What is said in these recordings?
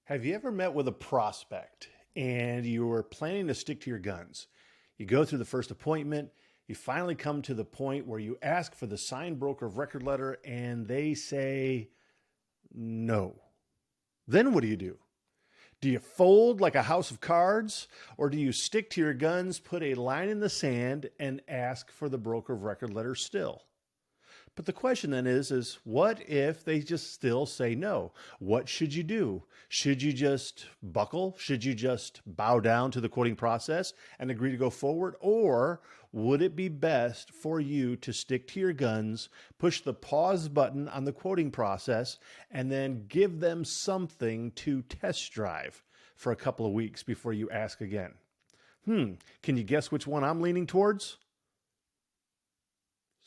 Have you ever met with a prospect and you were planning to stick to your guns? You go through the first appointment, you finally come to the point where you ask for the signed broker of record letter and they say no. Then what do? Do you fold like a house of cards, or do you stick to your guns, put a line in the sand, and ask for the broker of record letter still? But the question then is what if they just still say no? What should you do? Should you just buckle? Should you just bow down to the quoting process and agree to go forward? Or would it be best for you to stick to your guns, push the pause button on the quoting process, and then give them something to test drive for a couple of weeks before you ask again? Can you guess which one I'm leaning towards?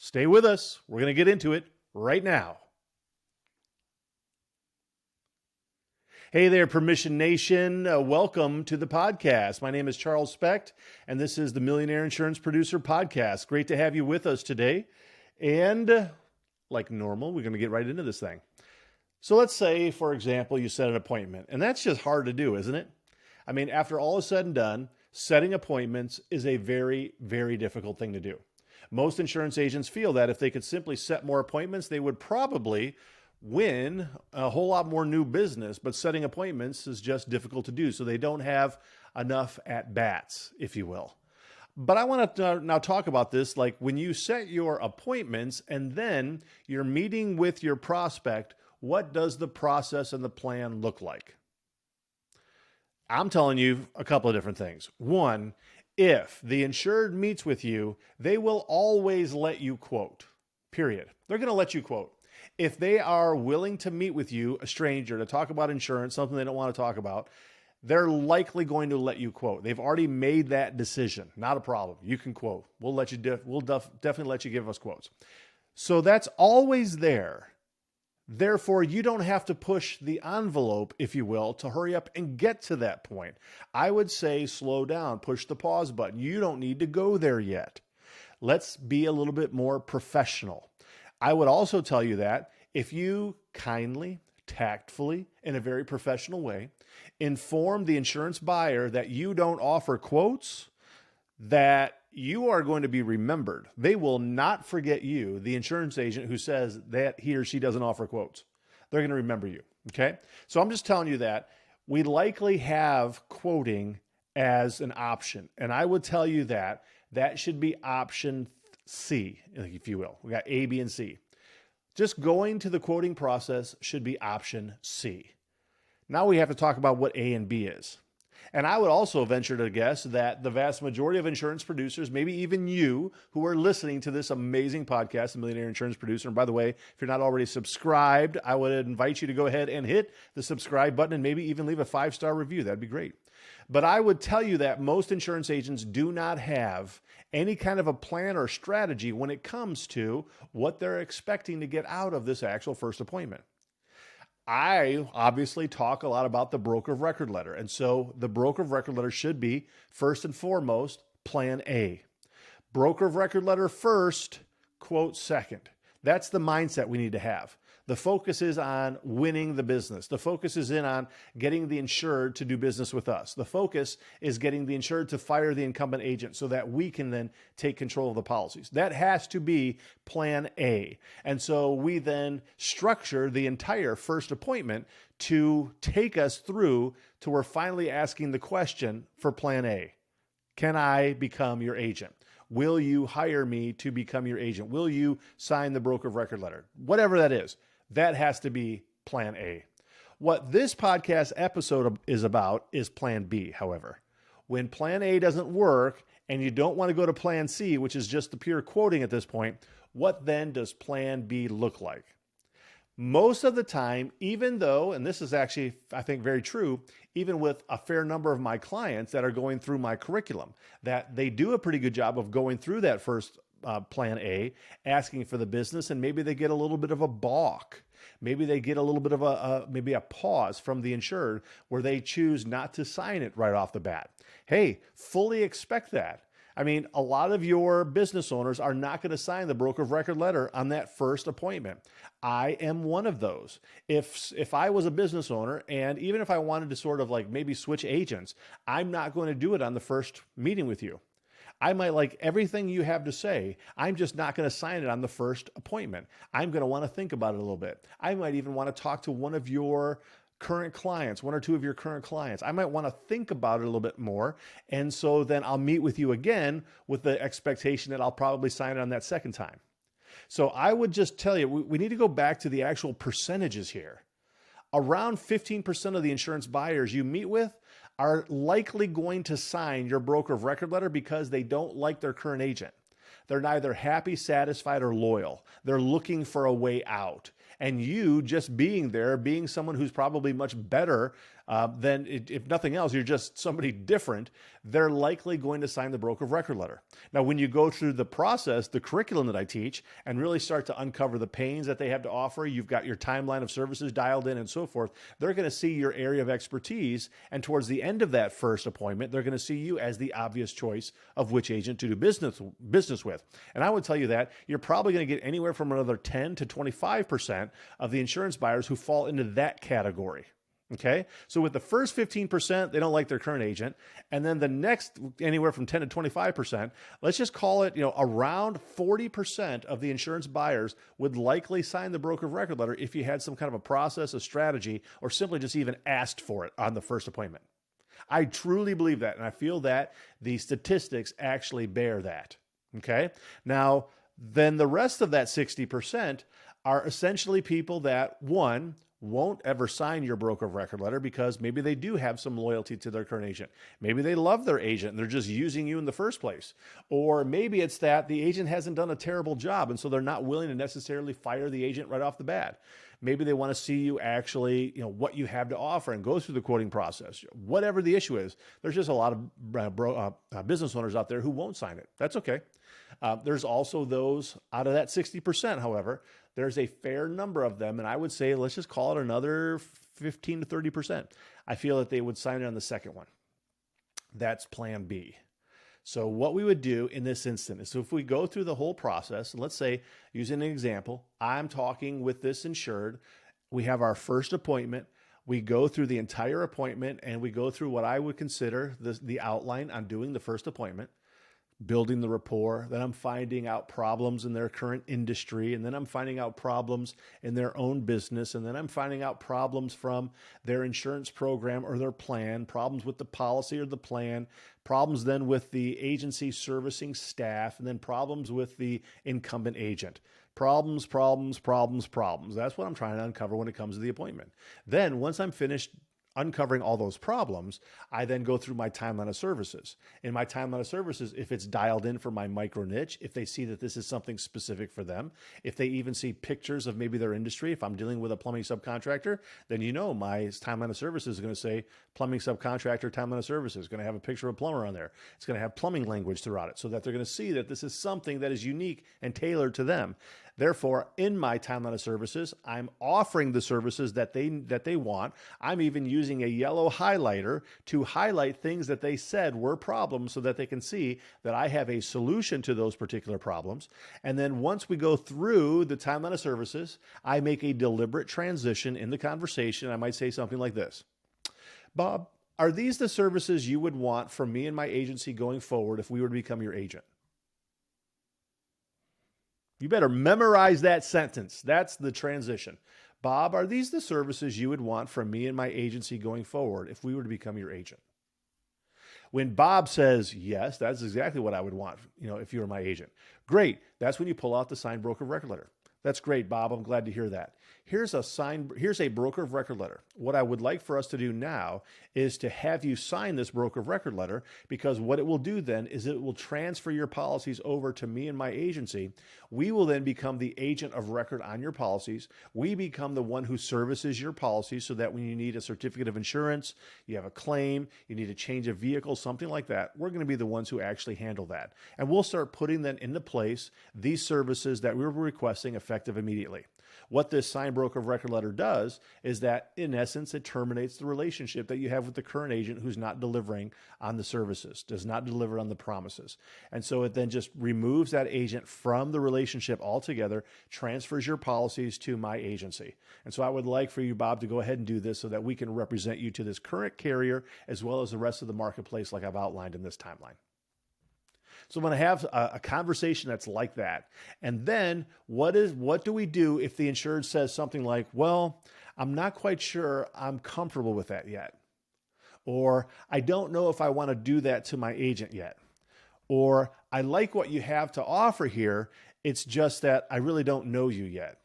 Stay with us. We're going to get into it right now. Hey there, Permission Nation. Welcome to the podcast. My name is Charles Specht, and this is the Millionaire Insurance Producer Podcast. Great to have you with us today. And like normal, we're going to get right into this thing. So let's say, for example, you set an appointment, and that's just hard to do, isn't it? I mean, after all is said and done, setting appointments is a very, very difficult thing to do. Most insurance agents feel that if they could simply set more appointments, they would probably win a whole lot more new business, but setting appointments is just difficult to do. So they don't have enough at bats, if you will. But I want to now talk about this, like when you set your appointments and then you're meeting with your prospect, what does the process and the plan look like? I'm telling you a couple of different things. One, if the insured meets with you, they will always let you quote, period. They're going to let you quote. If they are willing to meet with you, a stranger, to talk about insurance, something they don't want to talk about, they're likely going to let you quote. They've already made that decision. Not a problem. You can quote. We'll definitely let you give us quotes. So that's always there. Therefore, you don't have to push the envelope, if you will, to hurry up and get to that point. I would say slow down, push the pause button. You don't need to go there yet. Let's be a little bit more professional. I would also tell you that if you kindly, tactfully, in a very professional way, inform the insurance buyer that you don't offer quotes, that you are going to be remembered. They will not forget you, the insurance agent who says that he or she doesn't offer quotes. They're going to remember you, okay? So I'm just telling you that we likely have quoting as an option. And I would tell you that that should be option C, if you will. We got A, B, and C. Just going to the quoting process should be option C. Now we have to talk about what A and B is. And I would also venture to guess that the vast majority of insurance producers, maybe even you who are listening to this amazing podcast, The Millionaire Insurance Producer, and by the way, if you're not already subscribed, I would invite you to go ahead and hit the subscribe button and maybe even leave a 5-star review. That'd be great. But I would tell you that most insurance agents do not have any kind of a plan or strategy when it comes to what they're expecting to get out of this actual first appointment. I obviously talk a lot about the broker of record letter. And so the broker of record letter should be, first and foremost, plan A. Broker of record letter first, quote second. That's the mindset we need to have. The focus is on winning the business. The focus is on getting the insured to do business with us. The focus is getting the insured to fire the incumbent agent so that we can then take control of the policies. That has to be plan A. And so we then structure the entire first appointment to take us through to we're finally asking the question for plan A. Can I become your agent? Will you hire me to become your agent? Will you sign the broker of record letter? Whatever that is. That has to be plan A. What this podcast episode is about is plan B, however. When plan A doesn't work and you don't want to go to plan C, which is just the pure quoting at this point, what then does plan B look like? Most of the time, even though, and this is actually, I think, very true, even with a fair number of my clients that are going through my curriculum, that they do a pretty good job of going through that first plan A, asking for the business, and maybe they get a little bit of a balk. Maybe they get a little bit of maybe a pause from the insured where they choose not to sign it right off the bat. Hey, fully expect that. I mean, a lot of your business owners are not going to sign the broker of record letter on that first appointment. I am one of those. If I was a business owner, and even if I wanted to sort of like maybe switch agents, I'm not going to do it on the first meeting with you. I might like everything you have to say. I'm just not going to sign it on the first appointment. I'm going to want to think about it a little bit. I might even want to talk to one of your current clients, one or two of your current clients. I might want to think about it a little bit more. And so then I'll meet with you again with the expectation that I'll probably sign it on that second time. So I would just tell you, we need to go back to the actual percentages here. Around 15% of the insurance buyers you meet with are likely going to sign your broker of record letter because they don't like their current agent. They're neither happy, satisfied, or loyal. They're looking for a way out. And you just being there, being someone who's probably much better than, if nothing else, you're just somebody different, they're likely going to sign the broker of record letter. Now, when you go through the process, the curriculum that I teach, and really start to uncover the pains that they have to offer, you've got your timeline of services dialed in and so forth, they're going to see your area of expertise. And towards the end of that first appointment, they're going to see you as the obvious choice of which agent to do business with. And I would tell you that you're probably going to get anywhere from another 10 to 25% of the insurance buyers who fall into that category. Okay. So with the first 15%, they don't like their current agent. And then the next anywhere from 10 to 25%, let's just call it, around 40% of the insurance buyers would likely sign the broker of record letter if you had some kind of a process, a strategy, or simply just even asked for it on the first appointment. I truly believe that. And I feel that the statistics actually bear that. Okay. Now, then the rest of that 60% are essentially people that, one, won't ever sign your broker of record letter because maybe they do have some loyalty to their current agent. Maybe they love their agent and they're just using you in the first place. Or maybe it's that the agent hasn't done a terrible job and so they're not willing to necessarily fire the agent right off the bat. Maybe they want to see you actually, what you have to offer and go through the quoting process. Whatever the issue is, there's just a lot of business owners out there who won't sign it. That's okay. There's also those out of that 60%, however, there's a fair number of them. And I would say, let's just call it another 15 to 30%. I feel that they would sign it on the second one. That's plan B. So what we would do in this instance is, so if we go through the whole process, and let's say, using an example, I'm talking with this insured, we have our first appointment, we go through the entire appointment, and we go through what I would consider the outline on doing the first appointment, building the rapport. Then I'm finding out problems in their current industry. And then I'm finding out problems in their own business. And then I'm finding out problems from their insurance program or their plan, problems with the policy or the plan, problems then with the agency servicing staff, and then problems with the incumbent agent. Problems. That's what I'm trying to uncover when it comes to the appointment. Then once I'm finished uncovering all those problems, I then go through my timeline of services. In my timeline of services, if it's dialed in for my micro niche, if they see that this is something specific for them, if they even see pictures of maybe their industry, if I'm dealing with a plumbing subcontractor, then my timeline of services is going to say plumbing subcontractor timeline of services, going to have a picture of a plumber on there. It's going to have plumbing language throughout it so that they're going to see that this is something that is unique and tailored to them. Therefore, in my timeline of services, I'm offering the services that they want. I'm even using a yellow highlighter to highlight things that they said were problems so that they can see that I have a solution to those particular problems. And then once we go through the timeline of services, I make a deliberate transition in the conversation. I might say something like this: Bob, are these the services you would want from me and my agency going forward if we were to become your agent? You better memorize that sentence. That's the transition. Bob, are these the services you would want from me and my agency going forward if we were to become your agent? When Bob says, yes, that's exactly what I would want, if you were my agent. Great. That's when you pull out the signed broker of record letter. That's great, Bob. I'm glad to hear that. Here's a broker of record letter. What I would like for us to do now is to have you sign this broker of record letter, because what it will do then is it will transfer your policies over to me and my agency. We will then become the agent of record on your policies. We become the one who services your policies so that when you need a certificate of insurance, you have a claim, you need to change a vehicle, something like that, we're going to be the ones who actually handle that. And we'll start putting then into place these services that we're requesting effective immediately. what this signed broker of record letter does is that, in essence, it terminates the relationship that you have with the current agent who's not delivering on the services, does not deliver on the promises. And so it then just removes that agent from the relationship altogether, transfers your policies to my agency. And so I would like for you, Bob, to go ahead and do this so that we can represent you to this current carrier as well as the rest of the marketplace like I've outlined in this timeline. So I'm going to have a conversation that's like that. And then what do we do if the insured says something like, well, I'm not quite sure I'm comfortable with that yet. Or I don't know if I want to do that to my agent yet. Or I like what you have to offer here. It's just that I really don't know you yet.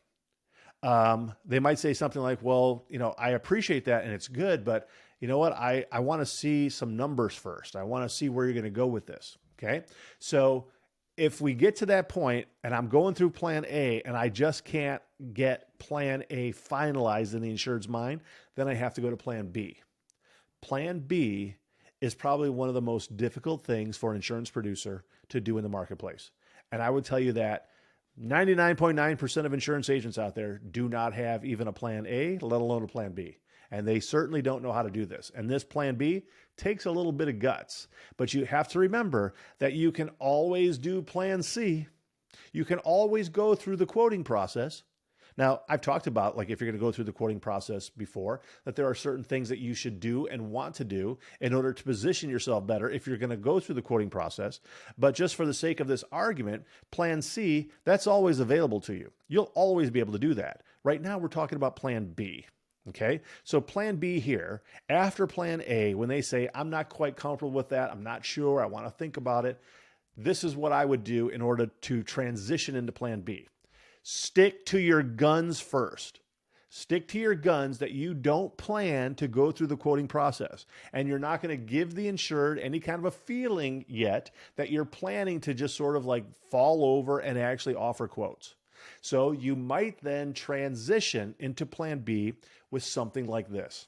They might say something like, well, I appreciate that and it's good, but you know what? I want to see some numbers first. I want to see where you're going to go with this. Okay. So if we get to that point and I'm going through plan A and I just can't get plan A finalized in the insured's mind, then I have to go to plan B. Plan B is probably one of the most difficult things for an insurance producer to do in the marketplace. And I would tell you that 99.9% of insurance agents out there do not have even a plan A, let alone a plan B. And they certainly don't know how to do this. And this plan B takes a little bit of guts, but you have to remember that you can always do plan C. You can always go through the quoting process. Now, I've talked about, like, if you're going to go through the quoting process before, that there are certain things that you should do and want to do in order to position yourself better if you're going to go through the quoting process. But just for the sake of this argument, plan C, that's always available to you. You'll always be able to do that. Right now, we're talking about plan B. Okay, so plan B here, after plan A, when they say, I'm not quite comfortable with that, I'm not sure, I want to think about it, this is what I would do in order to transition into plan B. Stick to your guns first. Stick to your guns that you don't plan to go through the quoting process. And you're not going to give the insured any kind of a feeling yet that you're planning to just sort of like fall over and actually offer quotes. So you might then transition into plan B with something like this.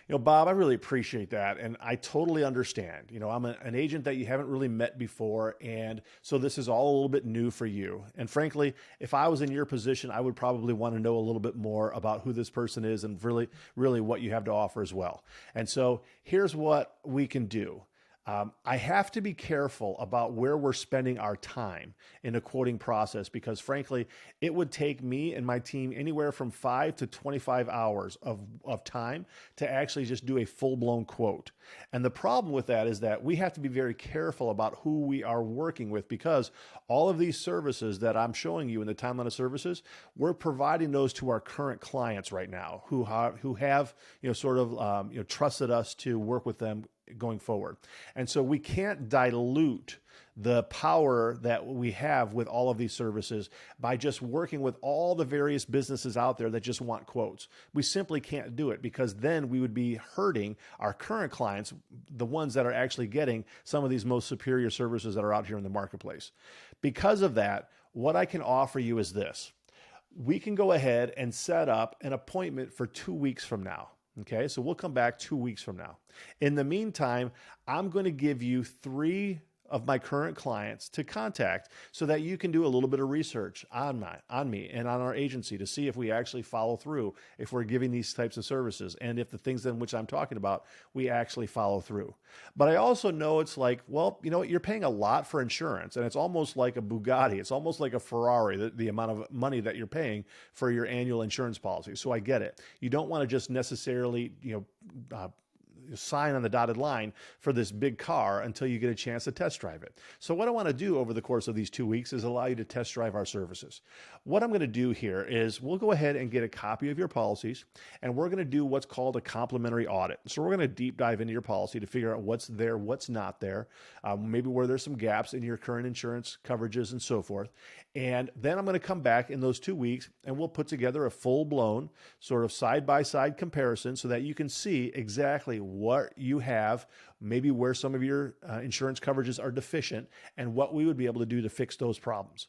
Bob, I really appreciate that. And I totally understand. I'm an agent that you haven't really met before. And so this is all a little bit new for you. And frankly, if I was in your position, I would probably want to know a little bit more about who this person is and really what you have to offer as well. And so here's what we can do. I have to be careful about where we're spending our time in the quoting process because, frankly, it would take me and my team anywhere from 5 to 25 hours of time to actually just do a full-blown quote. And the problem with that is that we have to be very careful about who we are working with because all of these services that I'm showing you in the timeline of services, we're providing those to our current clients right now who have trusted us to work with them going forward. And so we can't dilute the power that we have with all of these services by just working with all the various businesses out there that just want quotes. We simply can't do it because then we would be hurting our current clients, the ones that are actually getting some of these most superior services that are out here in the marketplace. Because of that, what I can offer you is this. We can go ahead and set up an appointment for 2 weeks from now. Okay, so we'll come back 2 weeks from now. In the meantime, I'm going to give you 3 of my current clients to contact so that you can do a little bit of research on me and on our agency to see if we actually follow through, if we're giving these types of services, and if the things in which I'm talking about, we actually follow through. But I also know it's like, well, you know what, you're paying a lot for insurance, and it's almost like a Bugatti. It's almost like a Ferrari, the amount of money that you're paying for your annual insurance policy. So I get it. You don't want to just necessarily, sign on the dotted line for this big car until you get a chance to test drive it. So what I want to do over the course of these 2 weeks is allow you to test drive our services. What I'm going to do here is we'll go ahead and get a copy of your policies, and we're going to do what's called a complimentary audit. So we're going to deep dive into your policy to figure out what's there, what's not there, maybe where there's some gaps in your current insurance coverages and so forth. And then I'm going to come back in those 2 weeks and we'll put together a full-blown sort of side-by-side comparison so that you can see exactly what you have, maybe where some of your insurance coverages are deficient, and what we would be able to do to fix those problems.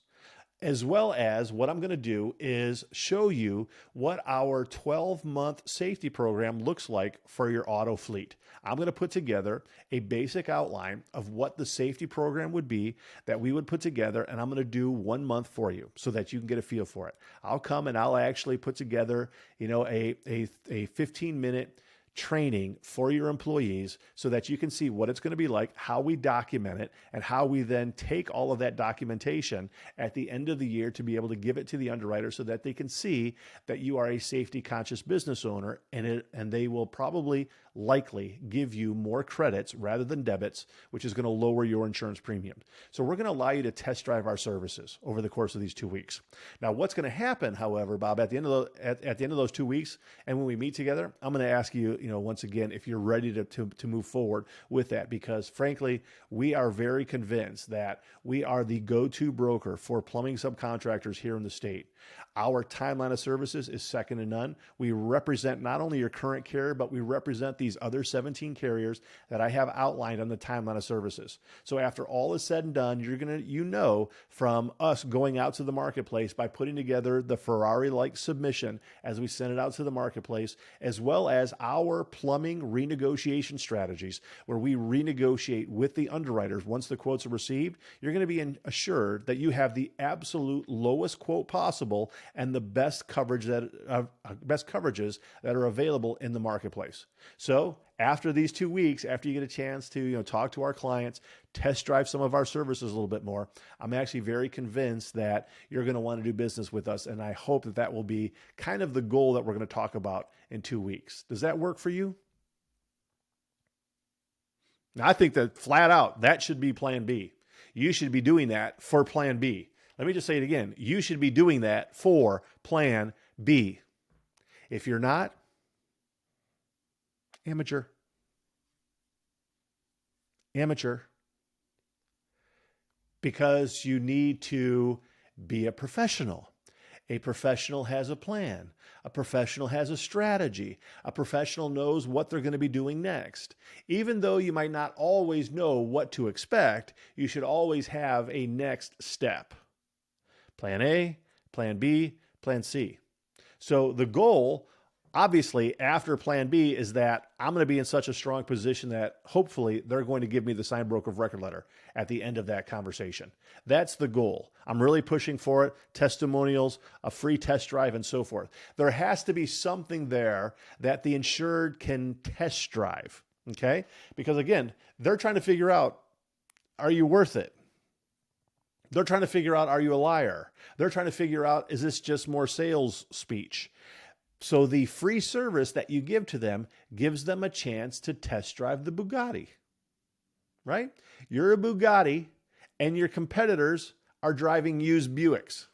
as well as what I'm going to do is show you what our 12-month safety program looks like for your auto fleet. I'm going to put together a basic outline of what the safety program would be that we would put together, and I'm going to do 1 month for you so that you can get a feel for it. I'll come and I'll actually put together, a 15-minute training for your employees so that you can see what it's going to be like, how we document it, and how we then take all of that documentation at the end of the year to be able to give it to the underwriter so that they can see that you are a safety conscious business owner, and they will probably likely give you more credits rather than debits, which is going to lower your insurance premium. So we're going to allow you to test drive our services over the course of these 2 weeks. Now, what's going to happen, however, Bob, at the end of those 2 weeks, and when we meet together, I'm going to ask you, once again, if you're ready to move forward with that, because frankly, we are very convinced that we are the go-to broker for plumbing subcontractors here in the state. Our timeline of services is second to none. We represent not only your current carrier, but we represent these other 17 carriers that I have outlined on the timeline of services. So after all is said and done, you're going to, from us going out to the marketplace by putting together the Ferrari-like submission as we send it out to the marketplace, as well as our plumbing renegotiation strategies, where we renegotiate with the underwriters once the quotes are received. You're going to be assured that you have the absolute lowest quote possible and the best coverages that are available in the marketplace. So after these 2 weeks, after you get a chance to talk to our clients, test drive some of our services a little bit more, I'm actually very convinced that you're going to want to do business with us, and I hope that will be kind of the goal that we're going to talk about in 2 weeks. Does that work for you? Now, I think that flat out, that should be Plan B. You should be doing that for Plan B. Let me just say it again. You should be doing that for Plan B. If you're not, amateur. Because you need to be a professional. A professional has a plan. A professional has a strategy. A professional knows what they're going to be doing next. Even though you might not always know what to expect, you should always have a next step. Plan A, Plan B, Plan C. So the goal, obviously, after Plan B is that I'm going to be in such a strong position that hopefully they're going to give me the signed broker of record letter at the end of that conversation. That's the goal. I'm really pushing for it. Testimonials, a free test drive, and so forth. There has to be something there that the insured can test drive, okay? Because again, they're trying to figure out, are you worth it? They're trying to figure out, are you a liar? They're trying to figure out, is this just more sales speech? So the free service that you give to them gives them a chance to test drive the Bugatti, right? You're a Bugatti and your competitors are driving used Buicks.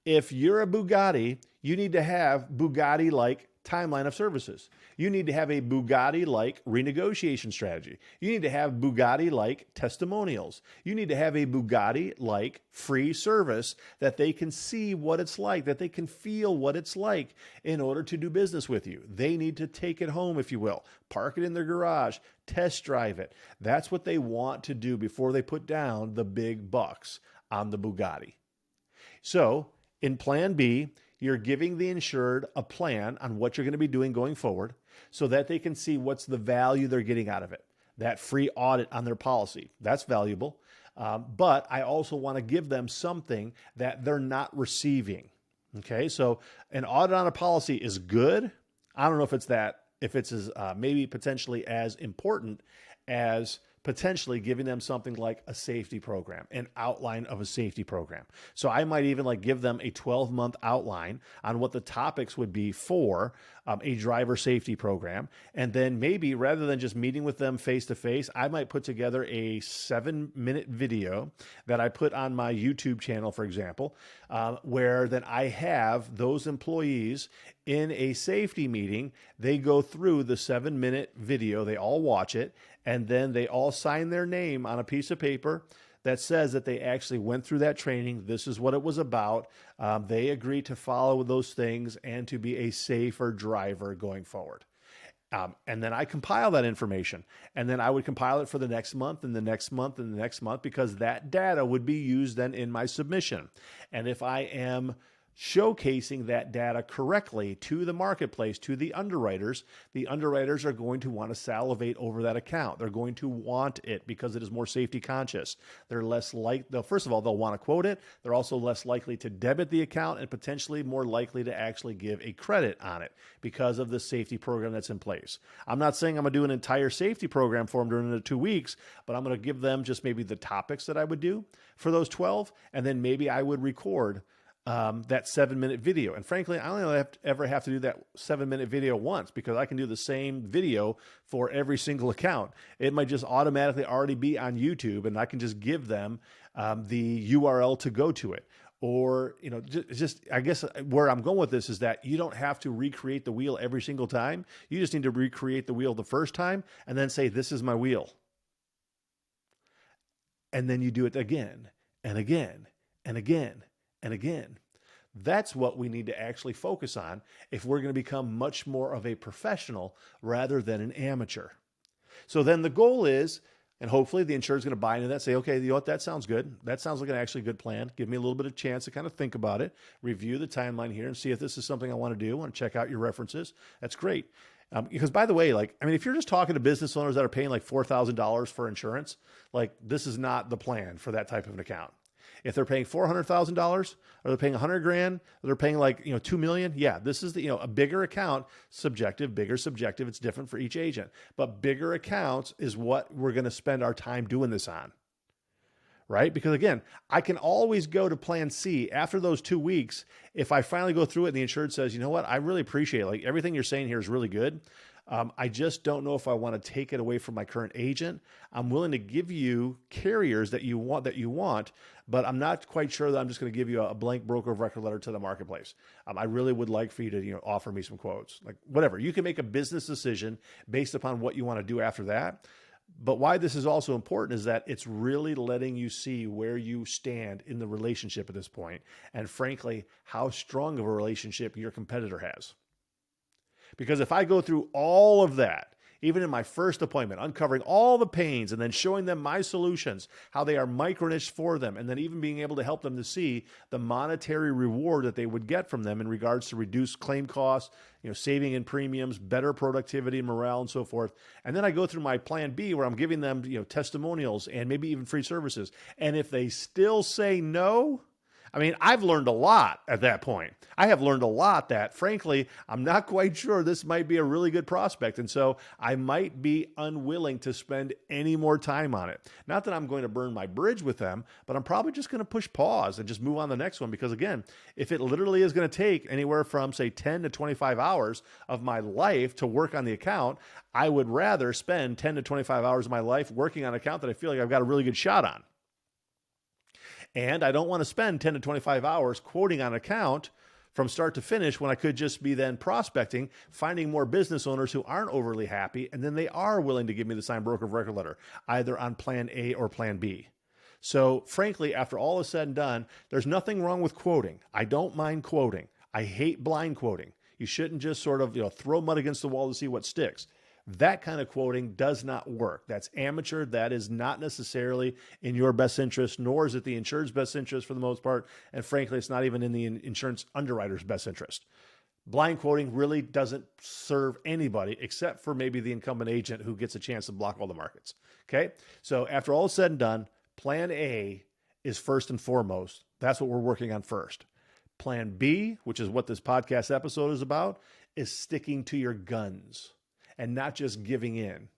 If you're a Bugatti, you need to have Bugatti-like timeline of services. You need to have a Bugatti-like renegotiation strategy. You need to have Bugatti-like testimonials. You need to have a Bugatti-like free service that they can see what it's like, that they can feel what it's like in order to do business with you. They need to take it home, if you will, park it in their garage, test drive it. That's what they want to do before they put down the big bucks on the Bugatti. So in Plan B, you're giving the insured a plan on what you're going to be doing going forward so that they can see what's the value they're getting out of it. That free audit on their policy, that's valuable. But I also want to give them something that they're not receiving. Okay, so an audit on a policy is good. I don't know if it's as maybe potentially as important as potentially giving them something like a safety program, an outline of a safety program. So I might even give them a 12-month outline on what the topics would be for a driver safety program. And then maybe rather than just meeting with them face-to-face, I might put together a 7-minute video that I put on my YouTube channel, for example, where then I have those employees in a safety meeting. They go through the 7-minute video, they all watch it, and then they all sign their name on a piece of paper that says that they actually went through that training. This is what it was about. They agreed to follow those things and to be a safer driver going forward. And then I compile that information, and then I would compile it for the next month and the next month and the next month, because that data would be used then in my submission. And if I am showcasing that data correctly to the marketplace, to the underwriters are going to want to salivate over that account. They're going to want it because it is more safety conscious. They're less first of all, they'll want to quote it. They're also less likely to debit the account and potentially more likely to actually give a credit on it because of the safety program that's in place. I'm not saying I'm going to do an entire safety program for them during the 2 weeks, but I'm going to give them just maybe the topics that I would do for those 12, and then maybe I would record that 7-minute video. And frankly, I only ever have to do that 7-minute video once, because I can do the same video for every single account. It might just automatically already be on YouTube, and I can just give them the URL to go to it. Or, I guess where I'm going with this is that you don't have to recreate the wheel every single time. You just need to recreate the wheel the first time and then say, this is my wheel. And then you do it again and again and again and again. That's what we need to actually focus on if we're going to become much more of a professional rather than an amateur. So then the goal is, and hopefully the insurer is going to buy into that, say, okay, you know what, that sounds good. That sounds like an actually good plan. Give me a little bit of chance to kind of think about it, review the timeline here and see if this is something I want to do. I want to check out your references. That's great. Because by the way, if you're just talking to business owners that are paying like $4,000 for insurance, this is not the plan for that type of an account. If they're paying $400,000, or they're paying $100,000, or they're paying $2 million, yeah, this is a bigger account. Bigger subjective. It's different for each agent, but bigger accounts is what we're going to spend our time doing this on, right? Because again, I can always go to Plan C after those 2 weeks. If I finally go through it and the insured says, you know what, I really appreciate it. Everything you're saying here is really good. I just don't know if I want to take it away from my current agent. I'm willing to give you carriers that you want, but I'm not quite sure that I'm just going to give you a blank broker of record letter to the marketplace. I really would like for you to, offer me some quotes, whatever. You can make a business decision based upon what you want to do after that. But why this is also important is that it's really letting you see where you stand in the relationship at this point, and frankly, how strong of a relationship your competitor has. Because if I go through all of that, even in my first appointment, uncovering all the pains and then showing them my solutions, how they are micro-niched for them, and then even being able to help them to see the monetary reward that they would get from them in regards to reduced claim costs, saving in premiums, better productivity, morale, and so forth. And then I go through my Plan B where I'm giving them, testimonials and maybe even free services. And if they still say no, I've learned a lot at that point. I have learned a lot that, frankly, I'm not quite sure this might be a really good prospect. And so I might be unwilling to spend any more time on it. Not that I'm going to burn my bridge with them, but I'm probably just going to push pause and just move on to the next one. Because again, if it literally is going to take anywhere from, say, 10 to 25 hours of my life to work on the account, I would rather spend 10 to 25 hours of my life working on an account that I feel like I've got a really good shot on. And I don't want to spend 10 to 25 hours quoting on an account from start to finish when I could just be then prospecting, finding more business owners who aren't overly happy, and then they are willing to give me the signed broker of record letter, either on Plan A or Plan B. So frankly, after all is said and done, there's nothing wrong with quoting. I don't mind quoting. I hate blind quoting. You shouldn't just sort of throw mud against the wall to see what sticks. That kind of quoting does not work. That's amateur. That is not necessarily in your best interest, nor is it the insured's best interest for the most part. And frankly, it's not even in the insurance underwriter's best interest. Blind quoting really doesn't serve anybody except for maybe the incumbent agent who gets a chance to block all the markets. Okay. So after all is said and done, Plan A is first and foremost. That's what we're working on first. Plan B, which is what this podcast episode is about, is sticking to your guns. And not just giving in,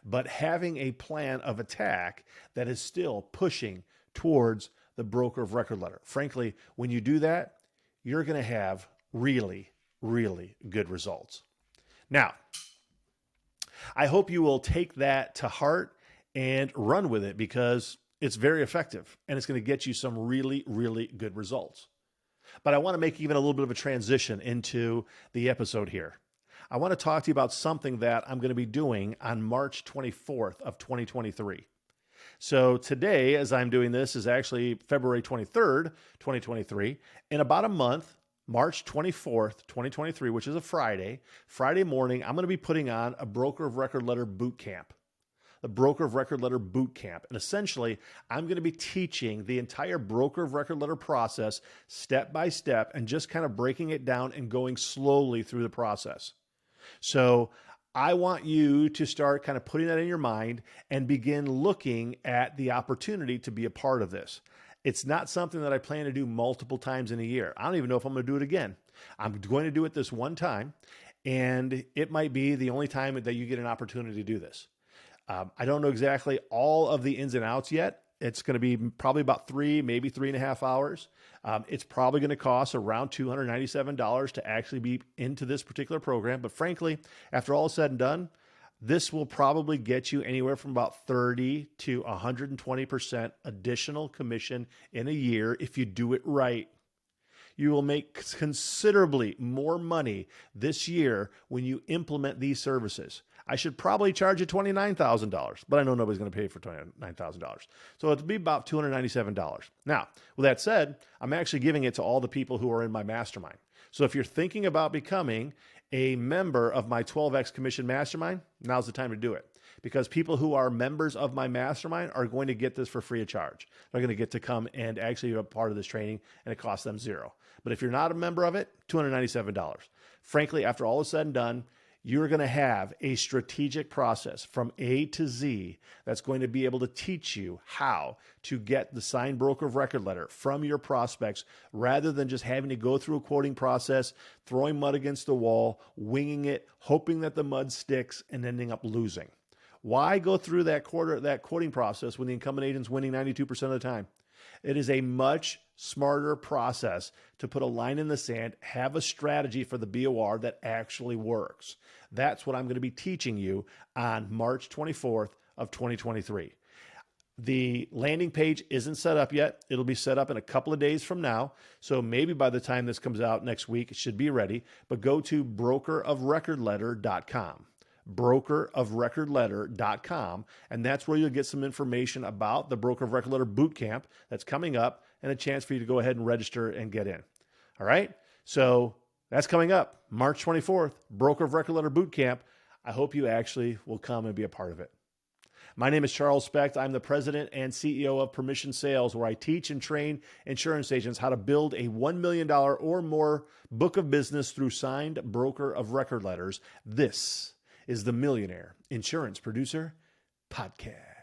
but having a plan of attack that is still pushing towards the broker of record letter. Frankly, when you do that, you're going to have really, really good results. Now, I hope you will take that to heart and run with it, because it's very effective and it's going to get you some really, really good results. But I want to make even a little bit of a transition into the episode here. I want to talk to you about something that I'm going to be doing on March 24th of 2023. So today, as I'm doing this, is actually February 23rd, 2023. In about a month, March 24th, 2023, which is a Friday morning, I'm going to be putting on a Broker of Record Letter boot camp. The Broker of Record Letter boot camp. And essentially, I'm going to be teaching the entire Broker of Record Letter process step by step and just kind of breaking it down and going slowly through the process. So I want you to start kind of putting that in your mind and begin looking at the opportunity to be a part of this. It's not something that I plan to do multiple times in a year. I don't even know if I'm going to do it again. I'm going to do it this one time, and it might be the only time that you get an opportunity to do this. I don't know exactly all of the ins and outs yet. It's going to be probably about 3, maybe 3.5 hours. It's probably going to cost around $297 to actually be into this particular program. But frankly, after all is said and done, this will probably get you anywhere from about 30 to 120% additional commission in a year if you do it right. You will make considerably more money this year when you implement these services. I should probably charge you $29,000, but I know nobody's going to pay for $29,000. So it'll be about $297. Now, with that said, I'm actually giving it to all the people who are in my mastermind. So if you're thinking about becoming a member of my 12X Commission Mastermind, now's the time to do it. Because people who are members of my mastermind are going to get this for free of charge. They're going to get to come and actually be a part of this training, and it costs them $0. But if you're not a member of it, $297. Frankly, after all is said and done, you're going to have a strategic process from A to Z that's going to be able to teach you how to get the signed broker of record letter from your prospects rather than just having to go through a quoting process, throwing mud against the wall, winging it, hoping that the mud sticks, and ending up losing. Why go through that quoting process when the incumbent agent's winning 92% of the time? It is a much smarter process to put a line in the sand, have a strategy for the BOR that actually works. That's what I'm going to be teaching you on March 24th of 2023. The landing page isn't set up yet. It'll be set up in a couple of days from now. So maybe by the time this comes out next week, it should be ready. But go to brokerofrecordletter.com. brokerofrecordletter.com, and that's where you'll get some information about the Broker of Record Letter Bootcamp that's coming up and a chance for you to go ahead and register and get in. All right? So that's coming up March 24th, Broker of Record Letter Bootcamp. I hope you actually will come and be a part of it. My name is Charles Specht. I'm the president and CEO of Permission Sales, where I teach and train insurance agents how to build a $1 million or more book of business through signed broker of record letters. This is the Millionaire Insurance Producer Podcast.